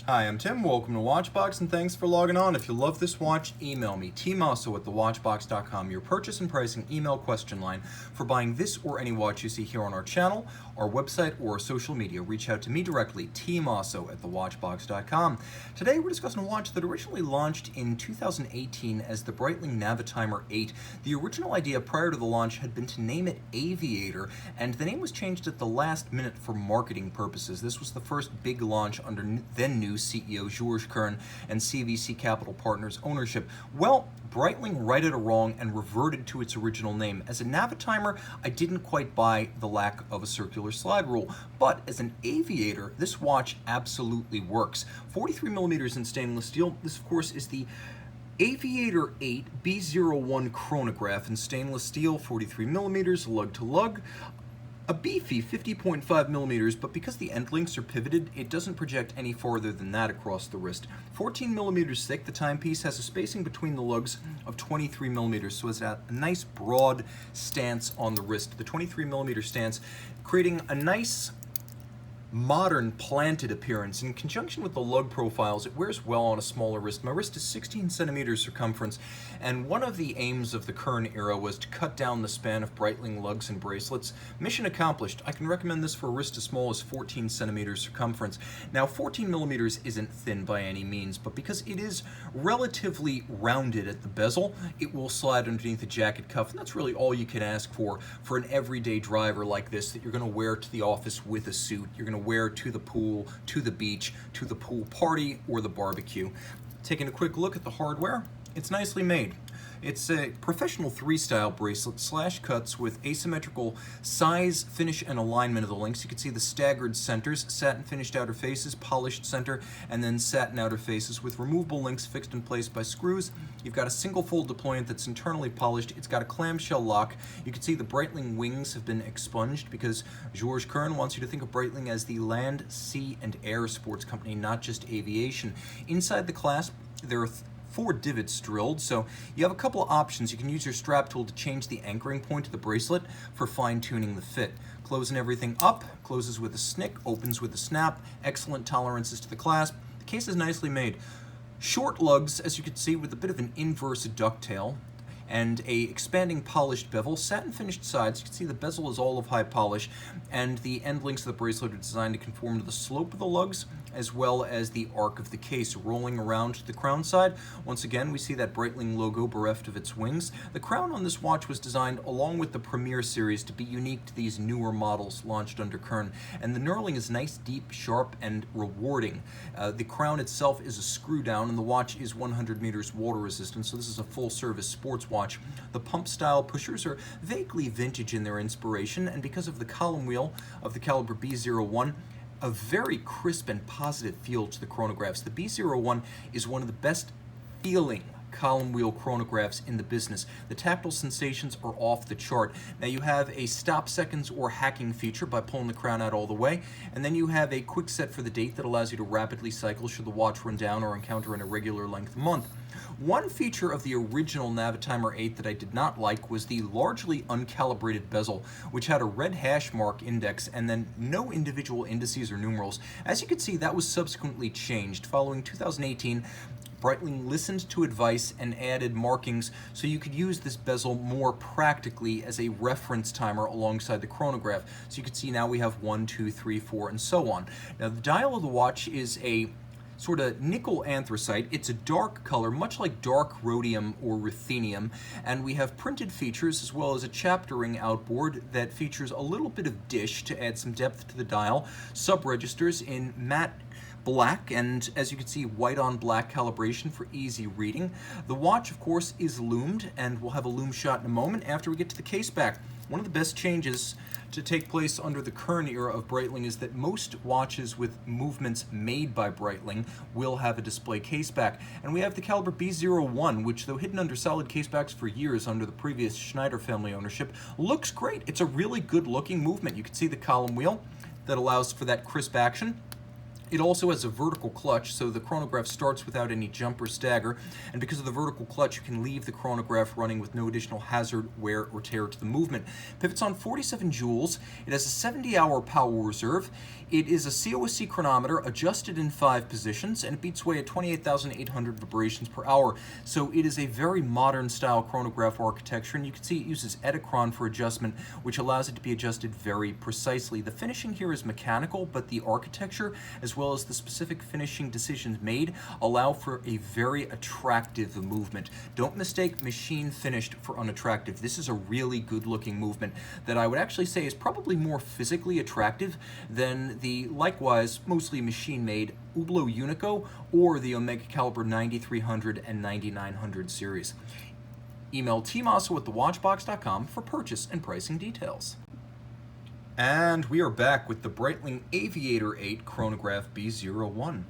Hi, I'm Tim. Welcome to Watchbox, and thanks for logging on. If you love this watch, email me, tmosso at thewatchbox.com, your purchase and pricing email question line for buying this or any watch you see here on our channel, our website, or our social media. Reach out to me directly, tmosso at thewatchbox.com. Today we're discussing a watch that originally launched in 2018 as the Breitling Navitimer 8. The original idea prior to the launch had been to name it Aviator, and the name was changed at the last minute for marketing purposes. This was the first big launch under then new CEO Georges Kern and CVC Capital Partners ownership. Well, Breitling righted a wrong and reverted to its original name. As a Navitimer, I didn't quite buy the lack of a circular slide rule, but as an Aviator, this watch absolutely works. 43 millimeters in stainless steel. This, of course, is the Aviator 8 B01 Chronograph in stainless steel, 43 millimeters, lug-to-lug. A beefy 50.5 millimeters, but because the end links are pivoted, it doesn't project any farther than that across the wrist. 14 millimeters thick, the timepiece has a spacing between the lugs of 23 millimeters, so it's a nice broad stance on the wrist. The 23 millimeter stance creating a nice modern planted appearance. In conjunction with the lug profiles, it wears well on a smaller wrist. My wrist is 16 centimeters circumference, and one of the aims of the Kern era was to cut down the span of Breitling lugs and bracelets. Mission accomplished. I can recommend this for a wrist as small as 14 centimeters circumference. Now, 14 millimeters isn't thin by any means, but because it is relatively rounded at the bezel, it will slide underneath the jacket cuff, and that's really all you can ask for an everyday driver like this that you're going to wear to the office with a suit. You're going to wear to the pool, to the beach, to the pool party, or the barbecue. Taking a quick look at the hardware, it's nicely made. It's a professional 3-style bracelet, slash cuts with asymmetrical size, finish, and alignment of the links. You can see the staggered centers, satin finished outer faces, polished center, and then satin outer faces with removable links fixed in place by screws. You've got a single fold deployment that's internally polished. It's got a clamshell lock. You can see the Breitling wings have been expunged because Georges Kern wants you to think of Breitling as the land, sea, and air sports company, not just aviation. Inside the clasp, there are 4 divots drilled, so you have a couple of options. You can use your strap tool to change the anchoring point of the bracelet for fine-tuning the fit. Closing everything up, closes with a snick, opens with a snap, excellent tolerances to the clasp. The case is nicely made. Short lugs, as you can see, with a bit of an inverse ducktail, and a expanding polished bevel, satin finished sides. You can see the bezel is all of high polish, and the end links of the bracelet are designed to conform to the slope of the lugs as well as the arc of the case, rolling around to the crown side. Once again, we see that Breitling logo bereft of its wings. The crown on this watch was designed along with the Premier series to be unique to these newer models launched under Kern, and the knurling is nice, deep, sharp, and rewarding. The crown itself is a screw down, and the watch is 100 meters water resistant, so this is a full service sports watch. The pump style pushers are vaguely vintage in their inspiration, and because of the column wheel of the caliber B01, a very crisp and positive feel to the chronographs. The B01 is one of the best feeling column wheel chronographs in the business. The tactile sensations are off the chart. Now you have a stop seconds or hacking feature by pulling the crown out all the way, and then you have a quick set for the date that allows you to rapidly cycle should the watch run down or encounter an irregular length month. One feature of the original Navitimer 8 that I did not like was the largely uncalibrated bezel, which had a red hash mark index and then no individual indices or numerals. As you can see, that was subsequently changed. Following 2018, Breitling listened to advice and added markings so you could use this bezel more practically as a reference timer alongside the chronograph. So you can see now we have 1, 2, 3, 4, and so on. Now the dial of the watch is a sort of nickel anthracite. It's a dark color, much like dark rhodium or ruthenium, and we have printed features as well as a chaptering outboard that features a little bit of dish to add some depth to the dial, sub-registers in matte black, and as you can see, white on black calibration for easy reading. The watch, of course, is loomed, and we'll have a loom shot in a moment after we get to the case back. One of the best changes to take place under the Kern era of Breitling is that most watches with movements made by Breitling will have a display caseback. And we have the caliber B01, which, though hidden under solid casebacks for years under the previous Schneider family ownership, looks great. It's a really good looking movement. You can see the column wheel that allows for that crisp action. It also has a vertical clutch, so the chronograph starts without any jump or stagger, and because of the vertical clutch, you can leave the chronograph running with no additional hazard, wear, or tear to the movement. Pivots on 47 joules. It has a 70-hour power reserve. It is a COSC chronometer adjusted in 5 positions, and it beats away at 28,800 vibrations per hour. So it is a very modern style chronograph architecture, and you can see it uses Edicron for adjustment, which allows it to be adjusted very precisely. The finishing here is mechanical, but the architecture, as well as the specific finishing decisions made, allow for a very attractive movement. Don't mistake machine finished for unattractive. This is a really good looking movement that I would actually say is probably more physically attractive than the likewise mostly machine made Hublot Unico or the Omega Caliber 9300 and 9900 series. Email tmosso@thewatchbox.com for purchase and pricing details. And we are back with the Breitling Aviator 8 Chronograph B01.